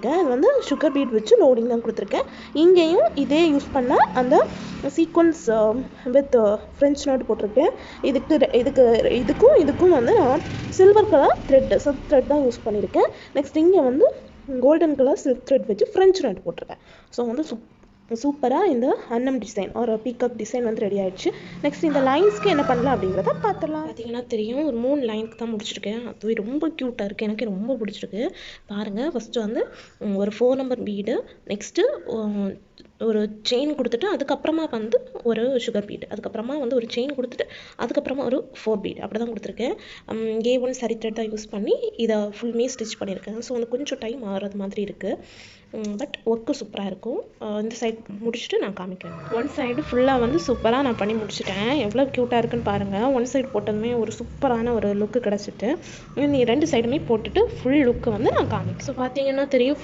இது வந்து sugar beat வச்சு லோடிங் தான் கொடுத்துருக்கேன். இங்கேயும் இதே யூஸ் பண்ண அந்த சீக்வன்ஸ் வித் ஃப்ரெஞ்ச் நாட் போட்டிருக்கேன். இதுக்கும் வந்து நான் சில்வர் கலர் சில்க் த்ரெட் தான் யூஸ் பண்ணியிருக்கேன். நெக்ஸ்ட் இங்கே வந்து கோல்டன் கலர் சில்க் த்ரெட் வச்சு ஃப்ரெஞ்ச் நாட் போட்டிருக்கேன். ஸோ வந்து சூப்பராக இந்த அன்னம் டிசைன் ஒரு பீகாக் டிசைன் வந்து ரெடி ஆயிடுச்சு. நெக்ஸ்ட் இந்த லைன்ஸ்க்கு என்ன பண்ணலாம் அப்படிங்கிறத பார்த்துடலாம். பார்த்தீங்கன்னா தெரியும், ஒரு 3 லைனுக்கு தான் முடிச்சிருக்கேன். அதுவே ரொம்ப க்யூட்டாக இருக்குது, எனக்கு ரொம்ப பிடிச்சிருக்கு. பாருங்கள், ஃபஸ்ட்டு வந்து ஒரு 4 நம்பர் பீடு, நெக்ஸ்ட்டு ஒரு செயின் கொடுத்துட்டு அதுக்கப்புறமா வந்து ஒரு சுகர் பீடு, அதுக்கப்புறமா வந்து ஒரு செயின் கொடுத்துட்டு அதுக்கப்புறமா ஒரு 4 பீடு அப்படி தான் கொடுத்துருக்கேன். A1 சரி த்ரெட் தான் யூஸ் பண்ணி இதை ஃபுல்லுமே ஸ்டிச் பண்ணியிருக்கேன். ஸோ வந்து கொஞ்சம் டைம் ஆகிறது மாதிரி இருக்குது, பட் ஒர்க்கு சூப்பராக இருக்கும். இந்த சைட் முடிச்சுட்டு நான் காமிக்கிறேன். ஒன் சைடு ஃபுல்லாக வந்து சூப்பராக நான் பண்ணி முடிச்சிட்டேன். எவ்வளோ க்யூட்டாக இருக்குன்னு பாருங்கள். ஒன் சைடு போட்டதுமே ஒரு சூப்பரான ஒரு லுக்கு கிடச்சிட்டு, 2 சைடுமே போட்டுட்டு ஃபுல் லுக்கு வந்து நான் காமிக்கிறேன். ஸோ பார்த்தீங்கன்னா தெரியும்,